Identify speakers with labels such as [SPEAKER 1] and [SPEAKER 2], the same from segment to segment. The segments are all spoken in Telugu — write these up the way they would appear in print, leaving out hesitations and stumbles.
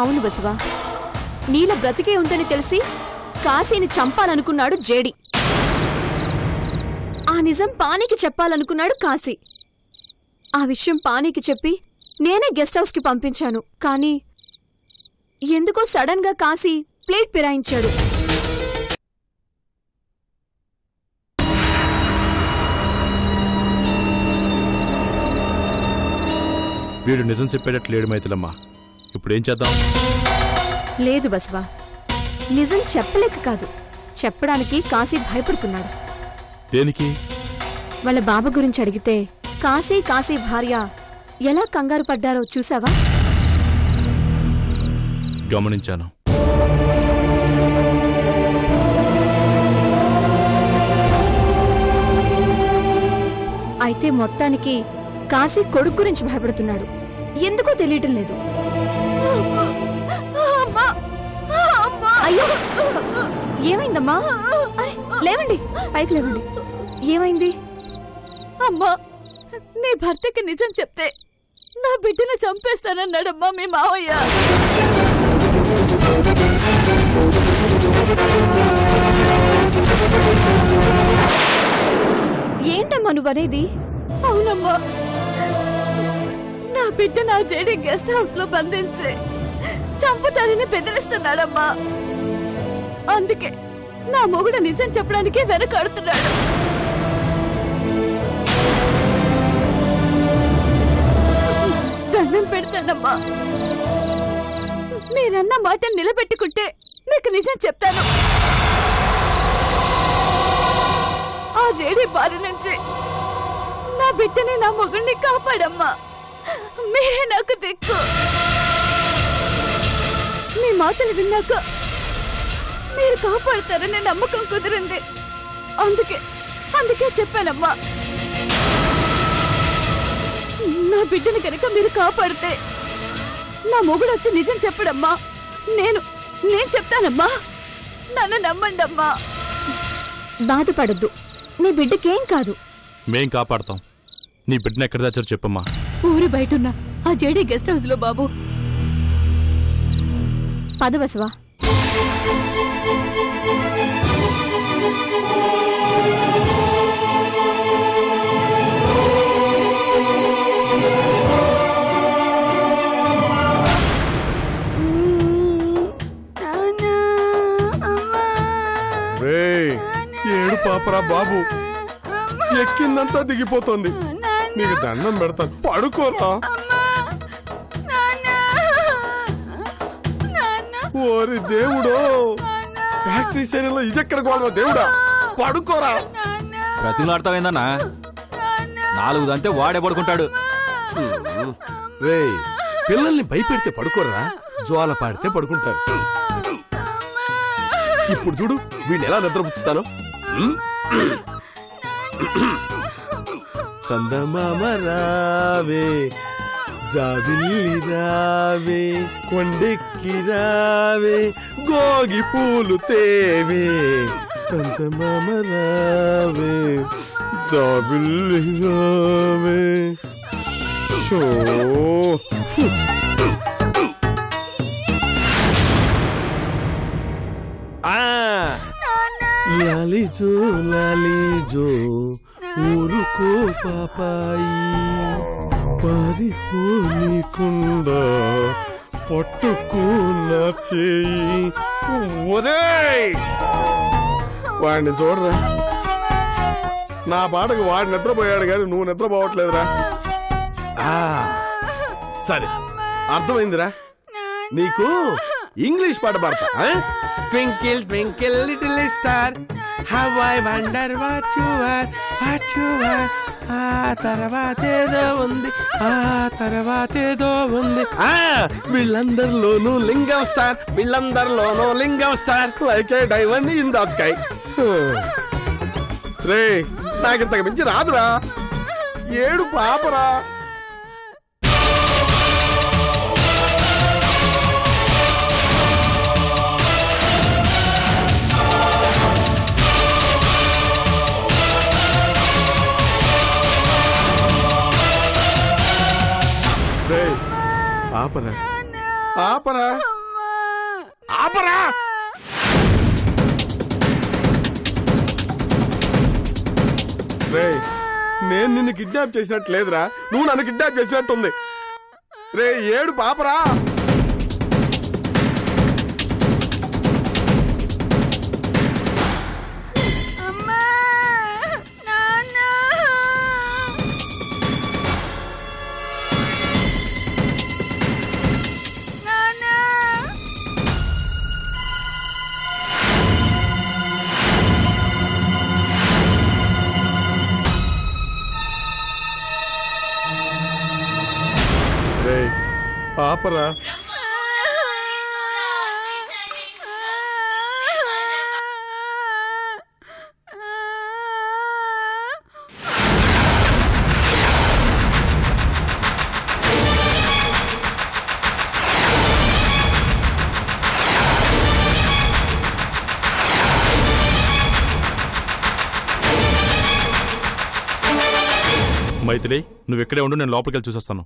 [SPEAKER 1] అవును బసవా, నీల బ్రతికే ఉందని తెలిసి కాశీని చంపాలనుకున్నాడు జేడి. ఆ నిజం పానీకి చెప్పాలనుకున్నాడు కాశీ. ఆ విషయం పానీకి చెప్పి నేనే గెస్ట్ హౌస్కి పంపించాను. కానీ ఎందుకో సడన్ గా కాశీ ప్లేట్ పిరాయించాడు.
[SPEAKER 2] వీడు నిజం చెప్పేటట్లేడు మైథిలమ్మ. ఇప్పుడేం చేద్దాం?
[SPEAKER 1] లేదు బసవా, నిజం చెప్పలేక కాదు, చెప్పడానికి కాశీ భయపడుతున్నాడు.
[SPEAKER 2] దేనికి?
[SPEAKER 1] వాళ్ళ బాబా గురించి అడిగితే కాశీ కాశీ భార్య ఎలా కంగారు పడ్డారో చూసావా?
[SPEAKER 2] గమనించాను.
[SPEAKER 1] అయితే మొత్తానికి కాశీ కొడుకు గురించి భయపడుతున్నాడు. ఎందుకో తెలియటం లేదు. అయ్యో, ఏమైందమ్మా? అరే లేవండి, పైకి లేవండి. ఏమైంది?
[SPEAKER 3] అమ్మా, నీ భర్తకి నిజం చెప్తే నా బిడ్డను చంపేస్తానన్నాడమ్మా మీ మావయ్య.
[SPEAKER 1] ఏంటమ్మా నువ్వనేది?
[SPEAKER 3] అవునమ్మా, నా బిడ్డ నా జేడి గెస్ట్ హౌస్ లో బంధించి చంపుతానని బెదిరిస్తున్నాడమ్మా. అందుకే నా మొగుడు నిజం చెప్పడానికి వెనకాడుతున్నాడు. దండం పెడతానమ్మా, మీరన్న మాట నిలబెట్టుకుంటే మీకు నిజం చెప్తాను. ఆ జేడి బారి నుంచి నా బిడ్డని నా మొగుడిని కాపాడమ్మా. మీరే నాకు దిక్కు. మీ మాటలు విన్నాక మీరు కాపాడతారని నమ్మకం కుదిరింది. అందుకే చెప్పానమ్మా. నా బిడ్డని కనుక మీరు కాపాడితే నా మొగుడు వచ్చి నిజం చెప్పడమ్మా. నేను చెప్తానమ్మా, నన్ను నమ్మండమ్మా.
[SPEAKER 1] బాధపడద్దు, నీ బిడ్డకేం కాదు.
[SPEAKER 2] మేం కాపాడతాం. నీ బిడ్డను ఎక్కడ దాచారో చెప్పమ్మా.
[SPEAKER 3] ఊరి బయటున్నా ఆ జేడీ గెస్ట్ హౌస్ లో బాబు.
[SPEAKER 1] పద బసవా.
[SPEAKER 4] ఏడు పాపరా బాబు, ఎక్కిందంతా దిగిపోతుంది. నీకు దండం పెడతాను, పడుకోరా. ఓరి దేవుడో, ఫ్యాక్టరీ శైలిలో ఇదెక్కడ గోడవ దేవుడా, పడుకోరా.
[SPEAKER 5] ప్రతిలాడతావేందన్నా? 4 దంతే వాడే పడుకుంటాడు.
[SPEAKER 4] రే, పిల్లల్ని భయపెడితే పడుకోరా, జ్వాల పాడితే పడుకుంటారు. ఇప్పుడు చూడు వీడిని ఎలా నిద్రపుచ్చుతాను. చందమామ రావే, జాబిల్లి రావే, కొండెక్కి రావే, గోగి పూలు తేవే. చందమామ రావే, జాబిల్లి రావే. లాలిజో లాలిజో ఊరుకో పాపాయి, పారిపోనీకుండా పట్టుకున్న చేయి. ఒరేయ్, వాడిని చూడరా. నా పాటకు వాడు నిద్రపోయాడు కానీ నువ్వు నిద్రపోవట్లేదురా. సరే, అర్థమైందిరా. నీకు ఇంగ్లీష్ పాట పాడతా. Twinkle twinkle little star, how I wonder what you are, what you are. ఆ తర్వాతేదో ఉంది, ఆ తర్వాతేదో ఉంది. వీళ్ళందరిలోనూ లింగం స్టార్, వీళ్ళందరిలోనూ Lingam star, like a diamond in the sky. రే, నాకింతకు మించి రాదురా. ఏడు పాపరా. ఆపరా, ఆపరా ఆపరా. రే నేను నిన్ను కిడ్నాప్ చేసినట్టు లేదురా, నువ్వు నన్ను కిడ్నాప్ చేసినట్టుంది. రే ఏడు పాపరా. ఆపరా.
[SPEAKER 2] మైథిలి నువ్వు ఇక్కడే ఉండు, నేను లోపలికి వెళ్ళి చూసొస్తాను.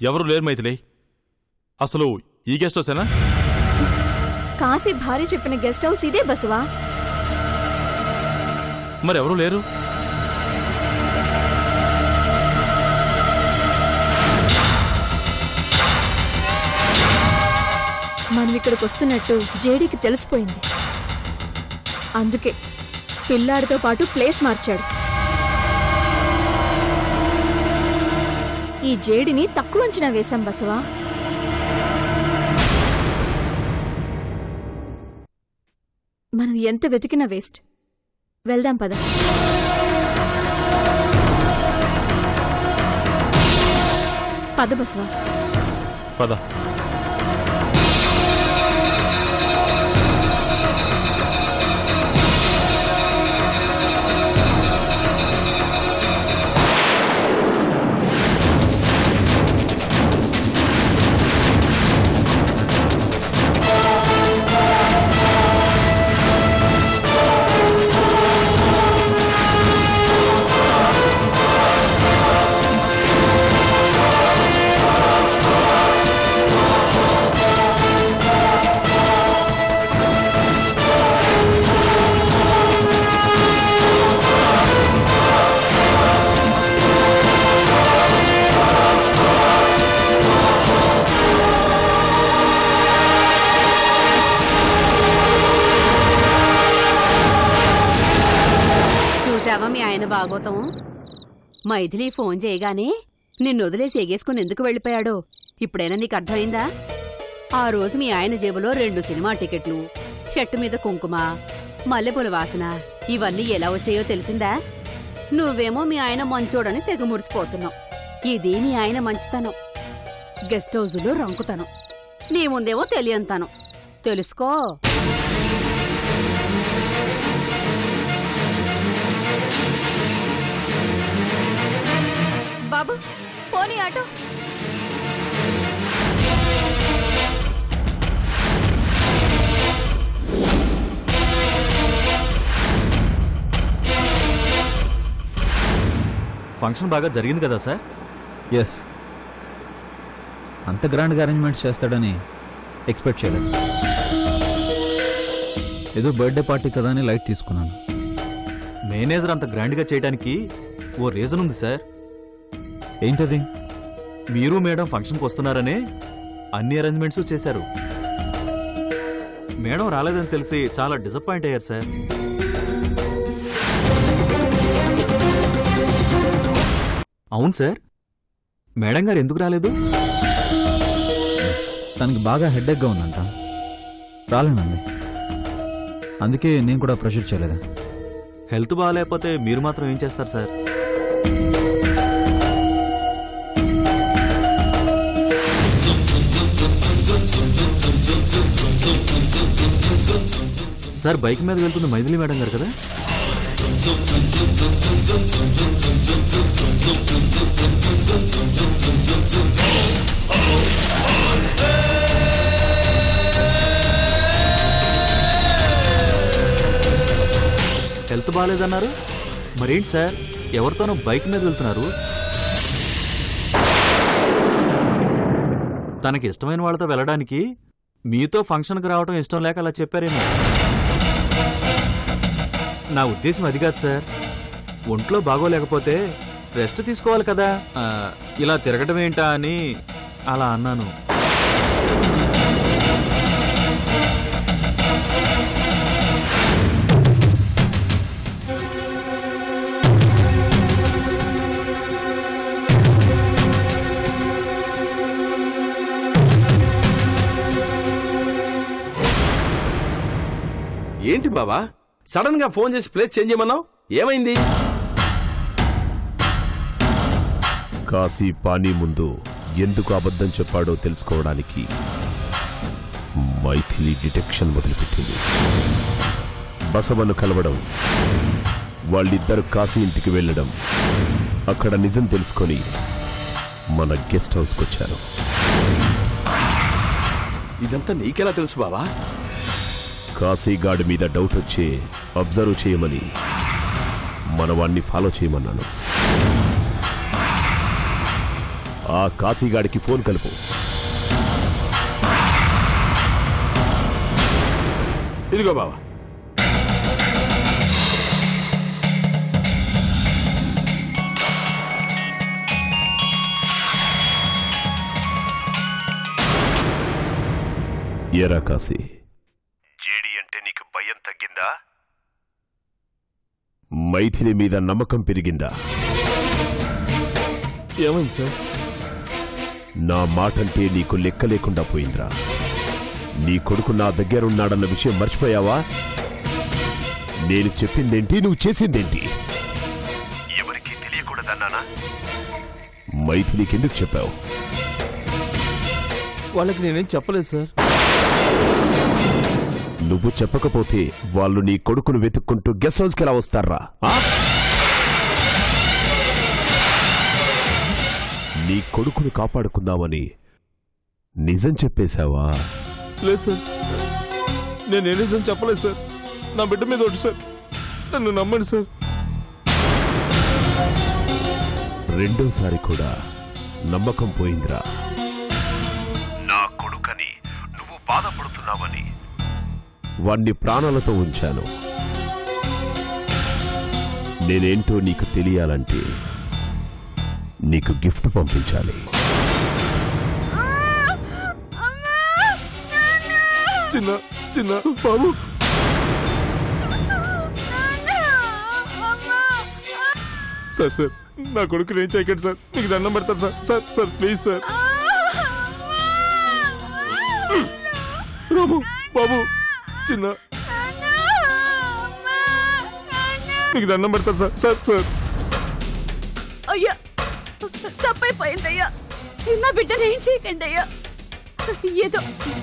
[SPEAKER 2] ఎవరు లేరు మైథిలి. అసలు ఈ గెస్ట్ హౌసేనా?
[SPEAKER 1] కాశీ భార్య చెప్పిన గెస్ట్ హౌస్ ఇదే బసవా.
[SPEAKER 2] మరి ఎవరు లేరు?
[SPEAKER 1] మనం ఇక్కడికి వస్తున్నట్టు జేడీకి తెలిసిపోయింది. అందుకే పిల్లాడితో పాటు ప్లేస్ మార్చాడు. ఈ జేడిని తక్కువ అంచనా వేశాం బసవా. మనం ఎంత వెతికినా వేస్ట్. వెళ్దాం పద. పద బసవా
[SPEAKER 2] పద.
[SPEAKER 3] మీ ఆయన బాగోతాం. మైథిలి ఫోన్ చేయగానే నిన్ను వదిలేసి ఎగేసుకుని ఎందుకు వెళ్ళిపోయాడో ఇప్పుడైనా నీకు అర్థమైందా? ఆ రోజు మీ ఆయన జేబులో 2 సినిమా టికెట్లు, షర్టు మీద కుంకుమ, మల్లెపూల వాసన ఇవన్నీ ఎలా వచ్చాయో తెలిసిందా? నువ్వేమో మీ ఆయన మంచోడని తెగ మురిసిపోతున్నావు. ఇది నీ ఆయన మంచితనం, గెస్ట్ హౌజులో రంకుతనం. నీ ముందేమో తెలియంతనం. తెలుసుకో.
[SPEAKER 1] బాబు పోనీ ఆటో.
[SPEAKER 5] ఫంక్షన్ బాగా జరిగింది కదా సార్?
[SPEAKER 6] ఎస్, అంత గ్రాండ్గా అరేంజ్మెంట్స్ చేస్తాడని ఎక్స్పెక్ట్ చేయలేదు. ఏదో బర్త్డే పార్టీ కదా అని లైట్ తీసుకున్నాను.
[SPEAKER 5] మేనేజర్ అంత గ్రాండ్గా చేయడానికి ఓ రీజన్ ఉంది సార్.
[SPEAKER 6] ఏంటది?
[SPEAKER 5] మీరు మేడం ఫంక్షన్కి వస్తున్నారనే అన్ని అరేంజ్మెంట్స్ చేశారు. మేడం రాలేదని తెలిసి చాలా డిసప్పాయింట్ అయ్యారు సార్. అవును సార్, మేడం గారు ఎందుకు రాలేదు?
[SPEAKER 6] తనకి బాగా హెడ్ఏక్గా ఉందంట, రాలేనండి. అందుకే నేను కూడా ప్రెషర్ చేయలేదా.
[SPEAKER 5] హెల్త్ బాగాలేకపోతే మీరు మాత్రం ఏం చేస్తారు సార్? సార్ బైక్ మీద వెళ్తుంది మైథిలి మేడం గారు కదా? హెల్త్ బాగాలేదన్నారు, మరేంటి సార్ ఎవరితోనో బైక్ మీద వెళ్తున్నారు? తనకి ఇష్టమైన వాళ్ళతో వెళ్ళడానికి మీతో ఫంక్షన్కి రావడం ఇష్టం లేక అలా చెప్పారేమో. నా ఉద్దేశం అది కాదు సార్. ఒంట్లో బాగోలేకపోతే రెస్ట్ తీసుకోవాలి కదా, ఇలా తిరగటం ఏంటా అని అలా అన్నాను.
[SPEAKER 4] ఏంటి బావా సడన్ గా ఫోన్ చేసి ప్లేస్ చేంజ్ చేయమన్నావు? ఏమైంది?
[SPEAKER 7] కాశీ పానీ ముందు ఎందుకు అబద్ధం చెప్పాడో తెలుసుకోవడానికి మైథిలి డిటెక్షన్ మొదలుపెట్టింది. బసవను కలవడం, వాళ్ళిద్దరు కాశీ ఇంటికి వెళ్ళడం, అక్కడ నిజం తెలుసుకొని మన గెస్ట్ హౌస్కి వచ్చారు.
[SPEAKER 4] ఇదంతా నీకెలా తెలుసు బావా?
[SPEAKER 7] కాశీగాడి మీద డౌట్ వచ్చి అబ్జర్వ్ చేయమని మనవాణ్ణి ఫాలో చేయమన్నాను. ఆ కాశీగాడికి ఫోన్ కలుపు.
[SPEAKER 4] ఇదిగో బావా.
[SPEAKER 7] ఏరా కాశీ, జేడి అంటే నీకు భయం తగ్గిందా? మైథిలి మీద నమ్మకం పెరిగిందా?
[SPEAKER 2] ఏమైంది సార్?
[SPEAKER 7] నా మాటంటే నీకు లెక్క లేకుండా పోయిందిరా. నీ కొడుకు నా దగ్గరున్నాడన్న విషయం మర్చిపోయావా? నేను చెప్పిందేంటి, నువ్వు చేసిందేంటి? ఎవరికీ తెలియకూడదన్నానా? మైథిలికి ఎందుకు చెప్పావు?
[SPEAKER 2] వాళ్ళకి నేనేం చెప్పలేదు సార్.
[SPEAKER 7] నువ్వు చెప్పకపోతే వాళ్ళు నీ కొడుకును వెతుక్కుంటూ గెస్ట్ హౌస్కి ఎలా వస్తారా? నీ కొడుకును కాపాడుకుందామని నిజం చెప్పేశావా?
[SPEAKER 2] లేదు సార్, నేనే నిజం చెప్పలేదు సార్. నా బిడ్డ మీద ఒకటి సార్, నన్ను నమ్మండి సార్.
[SPEAKER 7] రెండోసారి కూడా నమ్మకం పోయిందిరా. నా కొడుకని నువ్వు బాధపడుతున్నావని వాణ్ణి ప్రాణాలతో ఉంచాను. నేనేంటో నీకు తెలియాలంటే నీకు గిఫ్ట్ పంపించాలి.
[SPEAKER 2] చిన్న చిన్న బాబు, సార్ సార్ నా కొడుకు నేను చేయకండి సార్, మీకు దండం పెడతాను sir. Sir sir please sir. Ramu Babu, చిన్న మీకు దండం పెడతాను సార్. సార్ సార్
[SPEAKER 1] అయ్యా తప్పైపోయిందయ్యా. నా బిడ్డను ఏం చేయకండి అయ్యా. ఏదో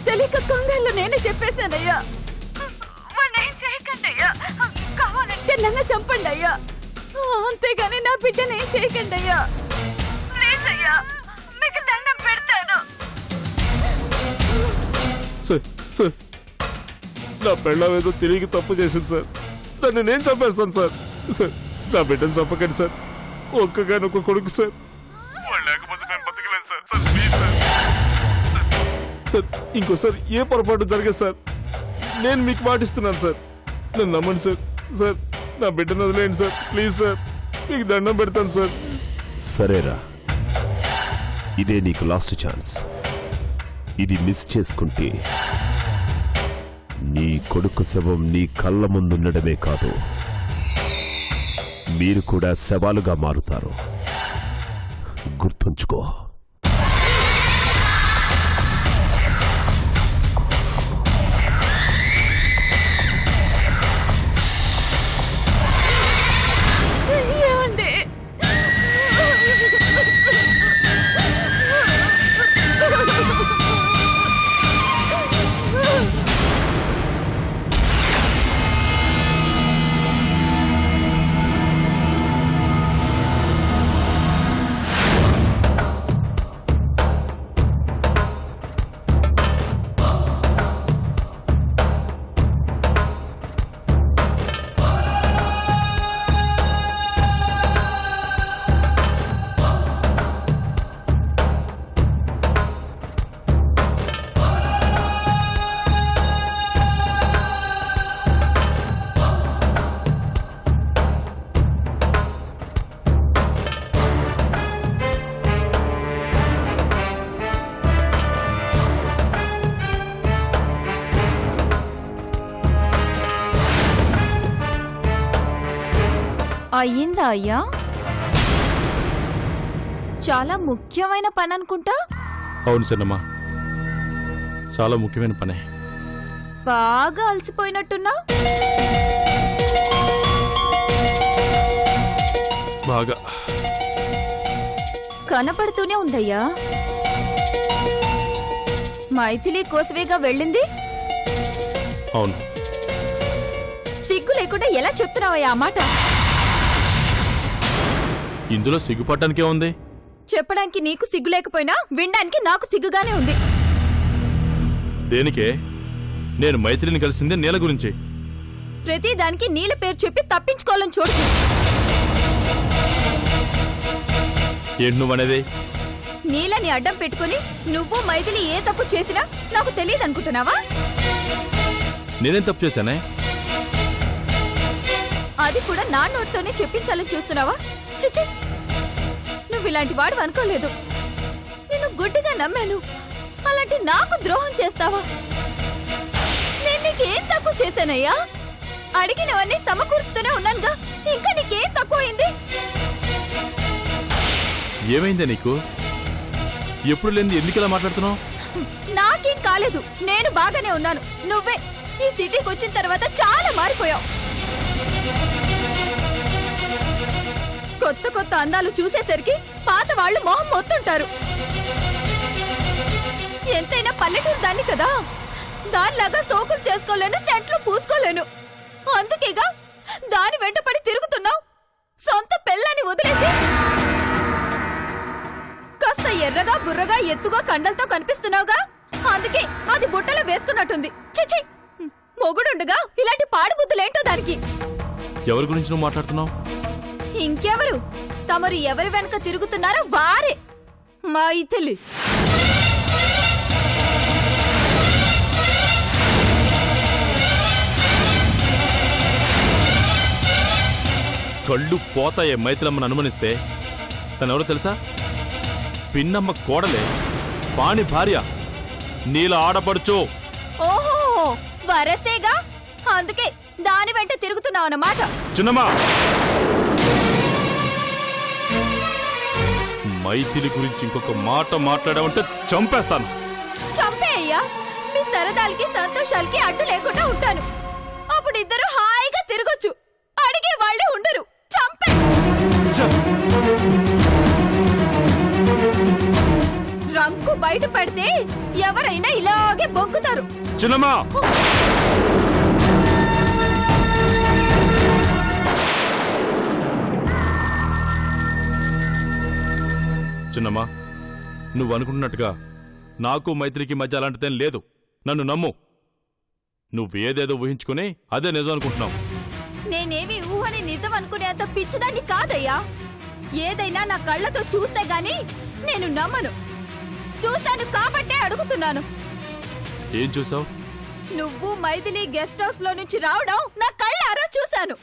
[SPEAKER 1] తెలియక కంగారులో నేనే చెప్పేశానయ్యా. ఏం చేయకండి అయ్యా. కావాలంటే నన్ను చంపండి అయ్యా, అంతేగాని నా బిడ్డను ఏం చేయకండి అయ్యా. ప్లీజ్ అయ్యా, మీకు దండం పెడతాను.
[SPEAKER 2] సార్ సార్, నా పెళ్ళం ఏదో తిరిగి తప్పు చేసింది సార్. దాన్ని నేను చంపేస్తాను సార్. సార్, నా బిడ్డను చంపకండి సార్. ఒక్కగానొక్క కొడుకు సార్. లేకపోతే నేను బతకలేను sir. Sir please sir. Sir ఇంకోసారి ఏ పొరపాటు జరిగేది సార్. నేను మీకు మాటిస్తున్నాను సార్. నన్ను నమ్మండి సార్. సార్ నా బిడ్డను వదిలేయండి సార్. ప్లీజ్ సార్, మీకు దండం పెడతాను సార్.
[SPEAKER 7] సరేరా, ఇదే నీకు లాస్ట్ ఛాన్స్. ఇది మిస్ చేసుకుంటే నీ కొడుకు శవం నీ కళ్ళ ముందుండడమే కాదు, మీరు కూడా శవాలుగా మారుతారు. గుర్తుంచుకో.
[SPEAKER 1] అయ్యిందా అయ్యా? చాలా ముఖ్యమైన పని అనుకుంటా.
[SPEAKER 2] అవును చిన్నమ్మా, చాలా ముఖ్యమైన పనే.
[SPEAKER 1] బాగా అలసిపోయినట్టున్నా.
[SPEAKER 2] బాగా
[SPEAKER 1] కనపడుతూనే ఉందయ్యా. మైథిలి కోసవేగా వెళ్ళింది.
[SPEAKER 2] అవును.
[SPEAKER 1] సిగ్గు లేకుండా ఎలా చెప్తున్నావయ్యా ఆ మాట?
[SPEAKER 2] ఇందులో సిగ్గుపడటానికే ఉంది.
[SPEAKER 1] చెప్పడానికి నీకు సిగ్గు లేకపోయినా వినడానికి నాకు సిగ్గుగానే ఉంది.
[SPEAKER 2] దేనికే? నేను మైత్రిని కలిసిందే నీల గురించి.
[SPEAKER 1] ప్రతి దానికి నీళ్ళ పేరు చెప్పి తప్పించుకోవాలని చూడు.
[SPEAKER 2] ఏంటి నువ్వనేది?
[SPEAKER 1] నీళ్ళని అడ్డం పెట్టుకుని నువ్వు మైథిలి ఏ తప్పు చేసినా నాకు తెలియదు అనుకుంటున్నావా?
[SPEAKER 2] నేనేం తప్పు చేశానే?
[SPEAKER 1] అది కూడా నా నోటితోనే చెప్పించాలని చూస్తున్నావా? చిచి, నువ్వు ఇలాంటి వాడు అనుకోలేదు. నిన్ను గుడ్డిగా నమ్మాను, అలాంటి నాకు ద్రోహం చేస్తావా? నేను నీకేం తక్కువ చేశానయ్యా? అడిగినవన్నీ సమకూరుస్తూనే ఉన్నానుగా, ఇంకా నీకేం తక్కువైంది?
[SPEAKER 2] ఏమైందే నీకు? ఎప్పుడు లేని ఎందుకు ఇలా మాట్లాడుతున్నావు?
[SPEAKER 1] నాకేం కాలేదు, నేను బాగానే ఉన్నాను. నువ్వే ఈ సిటీకి వచ్చిన తర్వాత చాలా మారిపోయావు. కొత్త కొత్త అందాలు చూసేసరికి పాత వాళ్ళు మొహం మొత్తుంటారు. ఎంతైనా పల్లెటూరు దాన్ని కదా, దానిలాగా సోకులు చేసుకోలేను, సెంట్లు పూసుకోలేను. అందుకేగా దాని వెంటపడి తిరుగుతున్నావు. సొంత పెళ్ళాన్ని వదిలేసి కాస్త ఎర్రగా బుర్రగా ఎత్తుగా కండలతో కనిపిస్తున్నావుగా, అందుకే అది బుట్టలో వేసుకున్నట్టుంది. చిచి, మొగుడుండగా ఇలాంటి పాడుబుద్ధులేంటో దానికి.
[SPEAKER 2] ఎవరి గురించి నువ్వు మాట్లాడుతున్నావు?
[SPEAKER 1] ఇంకెవరు? తమరు ఎవరి వెనక తిరుగుతున్నారో వారే. మైథిలి.
[SPEAKER 2] కళ్ళు పోతాయే మైథిలమ్మను అనుమానిస్తే. తనెవరో తెలుసా? పిన్నమ్మ కోడలే, పాణి భార్య, నీల ఆడపడుచు.
[SPEAKER 1] ఓహో, వరసేగా, అందుకే దాని వెంట తిరుగుతున్నావు అన్నమాట.
[SPEAKER 2] చిన్నమ్మా, మైథిలి గురించి ఇంకొక మాట మాట్లాడావంటే చంపేస్తాను.
[SPEAKER 1] చంపే అయ్యా, మీ సరదాలకి సంతోషాలకి అడ్డు లేకుండా ఉంటాను. అప్పుడు ఇద్దరు హాయిగా తిరగొచ్చు, అడిగే వాళ్ళే ఉండరు. చంపే. రంకు బయట పడితే ఎవరైనా ఇలాగే బొంకుతారు.
[SPEAKER 2] చిన్నమ్మా, చిన్నమ్మా, నువ్వు అనుకుంటున్నట్టుగా నాకు మైత్రికి మధ్య అలాంటిదేం లేదు. నన్ను నమ్ము. నువ్వేదేదో ఊహించుకుని అదే నిజం అనుకుంటున్నావు.
[SPEAKER 1] నేనేమి ఊహని నిజం అనుకునేంత పిచ్చిదాన్ని కాదయ్యా. ఏదైనా నా కళ్ళతో చూస్తే గాని నేను నమ్మను. చూశాను కాబట్టే అడుగుతున్నాను.
[SPEAKER 2] ఏం చూసావు?
[SPEAKER 1] నువ్వు మైథిలి గెస్ట్ హౌస్ లో నుంచి రావడం నా కళ్ళారా చూశాను.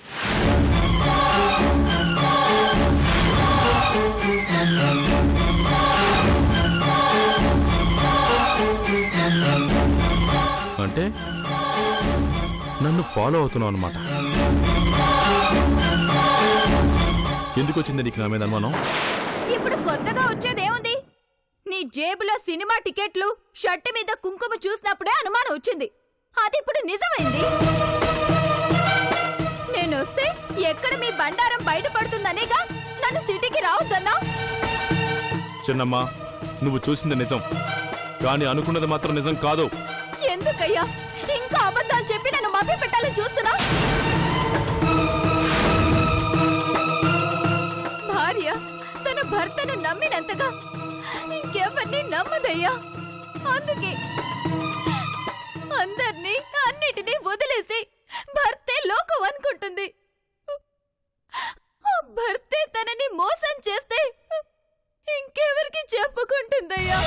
[SPEAKER 2] అంటే నన్ను ఫాలో అవుతున్నావు అన్నమాట. ఎందుకు వచ్చింది నీకు నా మీద అనుమానం?
[SPEAKER 1] ఇప్పుడు కొత్తగా వచ్చేదేముంది? నీ జేబులో సినిమా టికెట్లు, షర్టు మీద కుంకుమ చూసినప్పుడే అనుమానం వచ్చింది. అది ఇప్పుడు నిజమైంది. నేనొస్తే ఎక్కడ మీ బండారం బయటపడుతుందనేగా నన్ను సిటీకి రావద్దన్నా.
[SPEAKER 2] చిన్నమ్మా, నువ్వు చూసింది నిజం, కానీ అనుకున్నది మాత్రం నిజం కాదు.
[SPEAKER 1] ఎందుకయ్యా ఇంకా అబద్ధాలు చెప్పి నన్ను మభ్య పెట్టాలని చూస్తున్నా? భార్య తన భర్తను నమ్మినంతగా ఇంకెవరిని నమ్మదయ్యా. అందుకే అందర్నీ అన్నిటినీ వదిలేసి భర్తే లోకం అనుకుంటుంది. ఆ భర్తే తనని మోసం చేస్తే ఇంకెవరికి చెప్పుకుంటుందయ్యా?